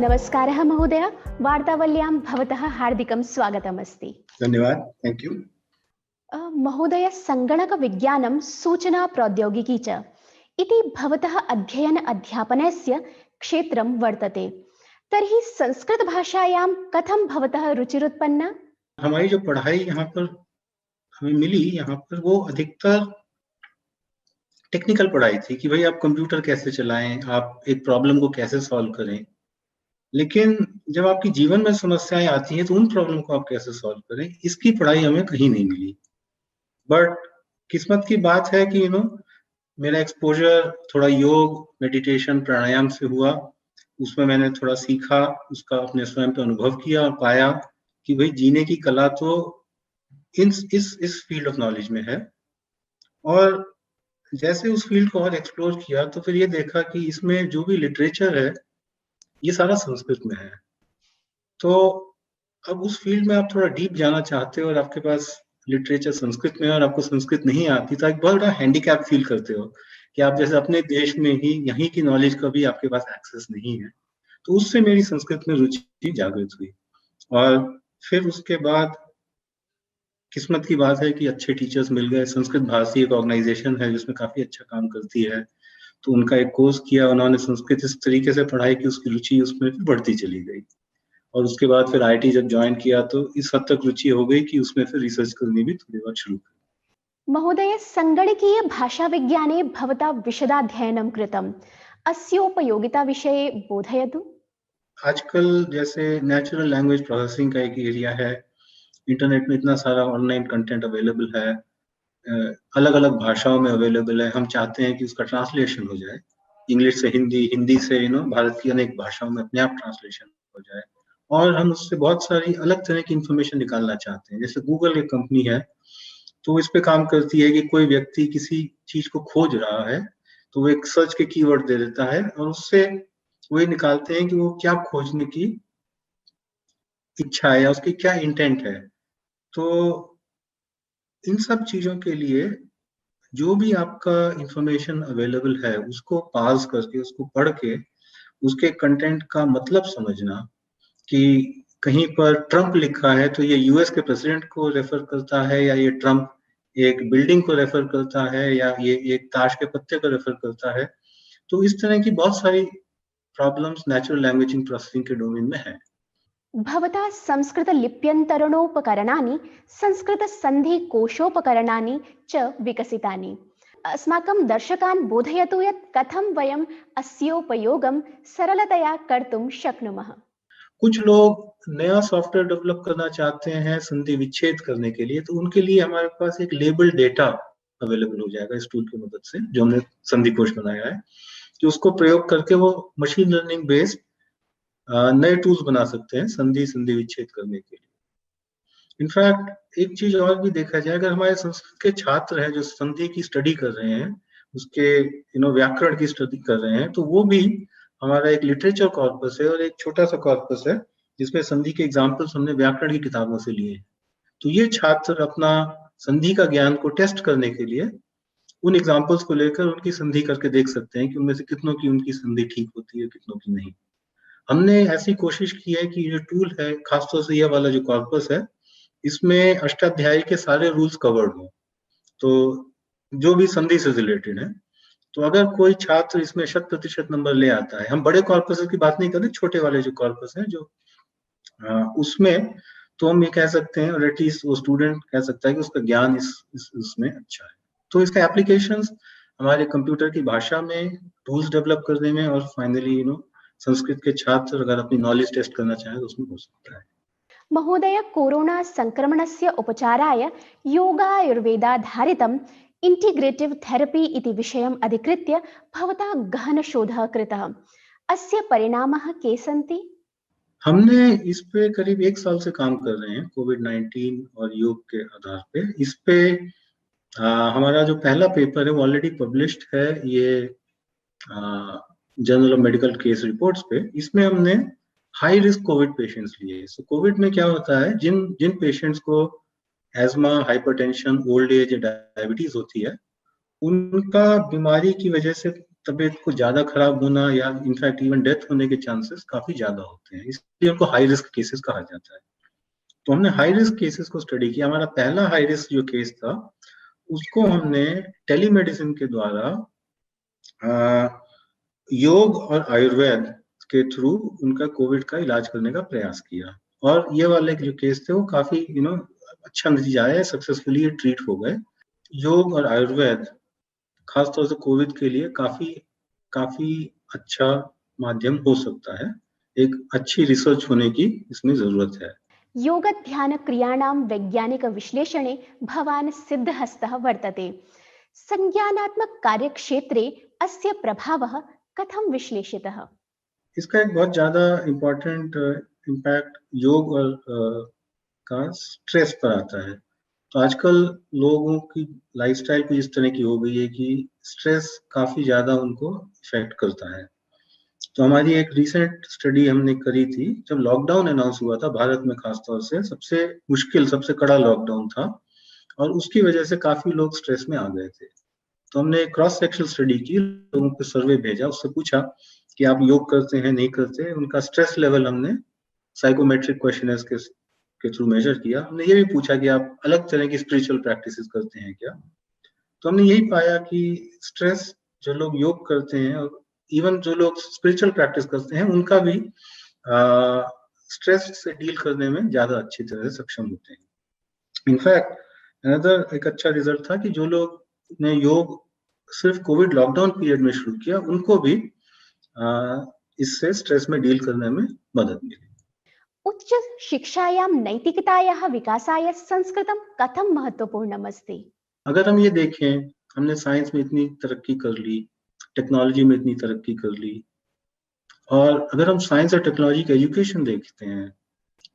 नमस्कारः महोदय, वार्तावल्यां भवतः हार्दिकं स्वागतमस्ति। धन्यवाद, थैंक यू। महोदय, संगणकविज्ञानं सूचनाप्रौद्योगिकी च इति भवतः अध्ययन अध्यापनस्य क्षेत्रं वर्तते। तर्हि संस्कृतभाषायां कथं भवतः रुचिरुत्पन्ना? हमारी जो पढ़ाई यहाँ पर हमें मिली, यहाँ पर वो अधिकतर टेक्निकल पढ़ाई थी कि भाई आप कंप्यूटर कैसे चलाएं, आप एक प्रॉब्लम को कैसे सॉल्व करें। लेकिन जब आपकी जीवन में समस्याएं आती हैं तो उन प्रॉब्लम को आप कैसे सॉल्व करें, इसकी पढ़ाई हमें कहीं नहीं मिली। बट किस्मत की बात है कि मेरा एक्सपोजर थोड़ा योग, मेडिटेशन, प्राणायाम से हुआ। उसमें मैंने थोड़ा सीखा, उसका अपने स्वयं पे अनुभव किया और पाया कि भाई जीने की कला तो इस फील्ड ऑफ नॉलेज में है। और जैसे उस फील्ड को और एक्सप्लोर किया तो फिर ये देखा कि इसमें जो भी लिटरेचर है ये सारा संस्कृत में है। तो अब उस फील्ड में आप थोड़ा डीप जाना चाहते हो और आपके पास लिटरेचर संस्कृत में है और आपको संस्कृत नहीं आती, तो एक बहुत बड़ा हैंडीकैप फील करते हो कि आप जैसे अपने देश में ही यहीं की नॉलेज का भी आपके पास एक्सेस नहीं है। तो उससे मेरी संस्कृत में रुचि जागृत हुई। और फिर उसके बाद किस्मत की बात है कि अच्छे टीचर्स मिल गए। संस्कृत भारती एक ऑर्गेनाइजेशन है जिसमें काफी अच्छा काम करती है, तो उनका एक कोर्स किया, उन्होंने संस्कृत इस तरीके से पढ़ाई कि उसकी रुचि उसमें बढ़ती चली गई। और उसके बाद फिर आईआईटी जब ज्वाइन किया तो इस हद तक रुचि हो गई कि उसमें फिर रिसर्च करनी भी थोड़ी बहुत शुरू की। महोदय, संगणकीय भाषाविज्ञाने भवता विशदाध्ययनं कृतम्। अस्योपयोगिता विषये बोधयतु। आजकल जैसे नेचुरल लैंग्वेज प्रोसेसिंग का एक एरिया है, इंटरनेट में इतना सारा ऑनलाइन कंटेंट अवेलेबल है, अलग अलग भाषाओं में अवेलेबल है। हम चाहते हैं कि उसका ट्रांसलेशन हो जाए, इंग्लिश से हिंदी, हिंदी से भारत की अनेक भाषाओं में अपने आप ट्रांसलेशन हो जाए, और हम उससे बहुत सारी अलग तरह की इंफॉर्मेशन निकालना चाहते हैं। जैसे गूगल एक कंपनी है, तो इस पे काम करती है कि कोई व्यक्ति किसी चीज को खोज रहा है तो वो एक सर्च के कीवर्ड दे देता है और उससे वो ये निकालते हैं कि वो क्या खोजने की इच्छा है या उसकी क्या इंटेंट है। तो इन सब चीजों के लिए जो भी आपका इंफॉर्मेशन अवेलेबल है उसको पास करके, उसको पढ़ के, उसके कंटेंट का मतलब समझना कि कहीं पर ट्रम्प लिखा है तो ये यूएस के प्रेसिडेंट को रेफर करता है, या ये ट्रम्प एक बिल्डिंग को रेफर करता है, या ये एक ताश के पत्ते को रेफर करता है। तो इस तरह की बहुत सारी प्रॉब्लम्स नेचुरल लैंग्वेज प्रोसेसिंग के डोमेन में है। भवता संस्कृतलिप्यन्तरणोपकरणानि, संस्कृतसन्धिकोशोपकरणानि च विकसितानि। अस्माकं दर्शकान् बोधयतु यत् कथं वयम् अस्योपयोगं सरलतया कर्तुं शक्नुमः। कुछ लोग नया सॉफ्टवेयर डेवलप करना चाहते हैं संधि विच्छेद करने के लिए, तो उनके लिए हमारे पास एक लेबल डेटा अवेलेबल हो जाएगा इस टूल की मदद से, जो हमने संधि कोश बनाया है, कि उसको प्रयोग करके वो मशीन लर्निंग बेस्ड नए टूल्स बना सकते हैं संधि विच्छेद करने के लिए। इनफैक्ट एक चीज और भी देखा जाए, अगर हमारे संस्कृत के छात्र हैं जो संधि की स्टडी कर रहे हैं, उसके व्याकरण की स्टडी कर रहे हैं, तो वो भी हमारा एक लिटरेचर कॉर्पस है और एक छोटा सा कॉर्पस है जिसमें संधि के एग्जाम्पल्स हमने व्याकरण की किताबों से लिए हैं। तो ये छात्र अपना संधि का ज्ञान को टेस्ट करने के लिए उन एग्जाम्पल्स को लेकर उनकी संधि करके देख सकते हैं कि उनमें से कितनों की उनकी संधि ठीक होती है, कितनों की नहीं। हमने ऐसी कोशिश की है कि ये टूल है, खासतौर से यह वाला जो कॉर्पस है, इसमें अष्टाध्यायी के सारे रूल्स कवर्ड हो, तो जो भी संधि से रिलेटेड है। तो अगर कोई छात्र इसमें 100% नंबर ले आता है, हम बड़े कॉर्पस की बात नहीं कर रहे, छोटे वाले जो कॉर्पस हैं जो उसमें, तो हम ये कह सकते हैं, और एटलीस्ट वो स्टूडेंट कह सकता है कि उसका ज्ञान इसमें अच्छा है। तो इसका एप्लीकेशंस हमारे कंप्यूटर की भाषा में, टूल्स डेवलप करने में, और फाइनली संस्कृत के छात्र अगर अपनी नॉलेज टेस्ट करना चाहे तो उसमें हो सकता है। महोदय, कोरोना संक्रमणस्य उपचाराय योगायुर्वेदाधारितम् इंटीग्रेटिव थेरेपी इति विषयम् अधिकृत्य भवता गहनशोधः कृतः। अस्य परिणामः के सन्ति? हमने इस पे करीब 1 साल से काम कर रहे हैं, कोविड-19 और योग के आधार पे। इस पे हमारा जो पहला पेपर है वो ऑलरेडी पब्लिश्ड है, ये journal of medical case reports पे। इसमें हमने हाई रिस्क कोविड पेशेंट्स लिए। सो कोविड में क्या होता है, जिन पेशेंट्स को एस्मा, हाइपरटेंशन, ओल्ड एज या डायबिटीज होती है, उनका बीमारी की वजह से तबीयत को ज्यादा खराब होना या इनफैक्ट इवन डेथ होने के चांसेस काफी ज्यादा होते हैं, इसलिए उनको हाई रिस्क केसेस कहा जाता है। तो हमने हाई रिस्क केसेस को स्टडी किया। हमारा पहला हाई रिस्क जो केस था उसको हमने टेलीमेडिसिन के द्वारा योग और आयुर्वेद के थ्रू उनका कोविड का इलाज करने का प्रयास किया, और ये वाले जो केस थे वो काफी अच्छा नतीजा आया, सक्सेसफुली ट्रीट हो गए। योग और आयुर्वेद खासतौर से कोविड के लिए काफी अच्छा माध्यम हो सकता है। एक अच्छी रिसर्च होने की इसमें जरूरत है। योगध्यान क्रियाणां वैज्ञानिक विश्लेषणे भवान् सिद्धहस्तः वर्तते। संज्ञानात्मक कार्यक्षेत्रे अस्य प्रभावः कथं विश्लेषितः? इसका एक बहुत ज्यादा इम्पोर्टेंट इम्पैक्ट योग और का स्ट्रेस पर आता है। तो आजकल लोगों की लाइफस्टाइल कुछ इस तरह की हो गई है कि स्ट्रेस काफी ज्यादा उनको इफेक्ट करता है। तो हमारी एक रिसेंट स्टडी हमने करी थी, जब लॉकडाउन अनाउंस हुआ था भारत में, खासतौर से सबसे मुश्किल सबसे कड़ा लॉकडाउन था, और उसकी वजह से काफी लोग स्ट्रेस में आ गए थे। तो हमने क्रॉस सेक्शनल स्टडी की, लोगों को सर्वे भेजा, उससे पूछा कि आप योग करते हैं नहीं करते, उनका स्ट्रेस लेवल हमने साइकोमेट्रिक क्वेश्चनर्स के थ्रू मेजर किया। हमने ये भी पूछा कि आप अलग तरह की स्पिरिचुअल प्रैक्टिसेस करते हैं क्या। तो हमने यही पाया कि स्ट्रेस, जो लोग योग करते हैं और इवन जो लोग स्पिरिचुअल प्रैक्टिस करते हैं, उनका भी स्ट्रेस से डील करने में ज्यादा अच्छी तरह से सक्षम होते हैं। इनफैक्ट अनदर एक अच्छा रिजल्ट था कि जो लोग ने योग सिर्फ कोविड लॉकडाउन पीरियड में शुरू किया, उनको भी इससे स्ट्रेस में डील करने में मदद मिली। उच्च शिक्षायां नैतिकतायाः विकासाय संस्कृतं कथं महत्वपूर्णम् अस्ति? अगर हम ये देखें, हमने साइंस में इतनी तरक्की कर ली, टेक्नोलॉजी में इतनी तरक्की कर ली, और अगर हम साइंस और टेक्नोलॉजी का एजुकेशन देखते हैं,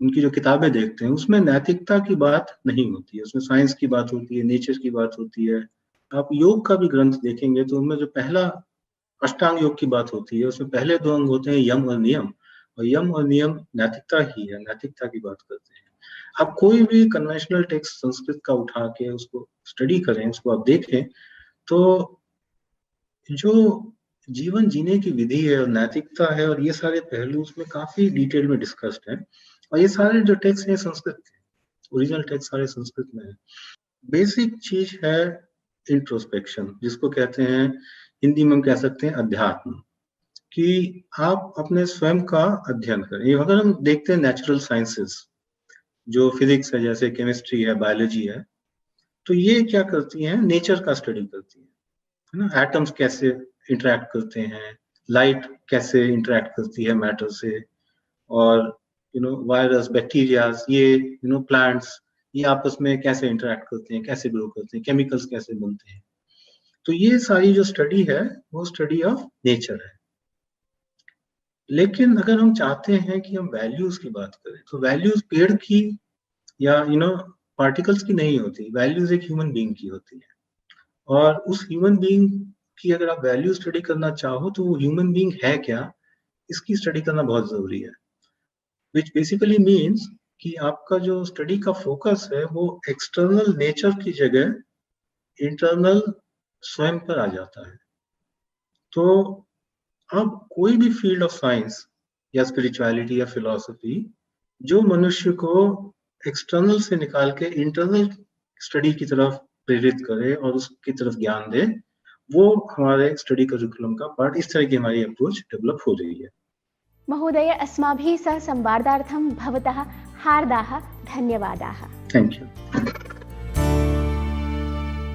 उनकी जो किताबें देखते हैं, उसमें नैतिकता की बात नहीं होती है। उसमें साइंस की बात होती है, नेचर की बात होती है। आप योग का भी ग्रंथ देखेंगे तो उनमें जो पहला अष्टांग योग की बात होती है, उसमें पहले 2 अंग होते हैं यम और नियम, और यम और नियम नैतिकता ही है, नैतिकता की बात करते हैं। आप कोई भी कन्वेंशनल टेक्स्ट संस्कृत का उठा के उसको स्टडी करें, उसको आप देखें, तो जो जीवन जीने की विधि है और नैतिकता है और ये सारे पहलू उसमें काफी डिटेल में डिस्कस्ड है। और ये सारे जो टेक्स्ट हैं संस्कृत के, ओरिजिनल टेक्स्ट सारे संस्कृत में है। बेसिक चीज है इंट्रोस्पेक्शन, जिसको कहते हैं, हिंदी में हम कह सकते हैं अध्यात्म, कि आप अपने स्वयं का अध्ययन करें। अगर हम देखते हैं नेचुरल साइंसेस, जो फिजिक्स है, जैसे केमिस्ट्री है, बायोलॉजी है, तो ये क्या करती हैं, नेचर का स्टडी करती है ना। एटम्स कैसे इंटरेक्ट करते हैं, लाइट कैसे इंटरेक्ट करती है मैटर से, और वायरस, बैक्टीरियाज, ये प्लांट्स, ये आपस में कैसे इंटरेक्ट करते हैं, कैसे ग्रो करते हैं, केमिकल्स कैसे बनते हैं। तो ये सारी जो स्टडी है वो स्टडी ऑफ नेचर है। लेकिन अगर हम चाहते हैं कि हम वैल्यूज की बात करें, तो वैल्यूज पेड़ की या पार्टिकल्स की नहीं होती, वैल्यूज एक ह्यूमन बीइंग की होती है। और उस ह्यूमन बीइंग की अगर आप वैल्यू स्टडी करना चाहो, तो वो ह्यूमन बीइंग है क्या, इसकी स्टडी करना बहुत जरूरी है। विच बेसिकली मीन्स कि आपका जो स्टडी का फोकस है वो एक्सटर्नल नेचर की जगह इंटरनल स्वयं पर आ जाता है। तो अब कोई भी फील्ड ऑफ साइंस या स्पिरिचुअलिटी या फिलॉसफी जो मनुष्य को एक्सटर्नल से निकाल के इंटरनल स्टडी की तरफ प्रेरित करे और उसकी तरफ ज्ञान दे, वो हमारे स्टडी करिकुलम का पार्ट, इस तरह की हमारी अप्रोच डेवलप हो रही है। महोदय, अस्माभिः सह संवादार्थं भवतः हार्दाः धन्यवादाः। Thank you.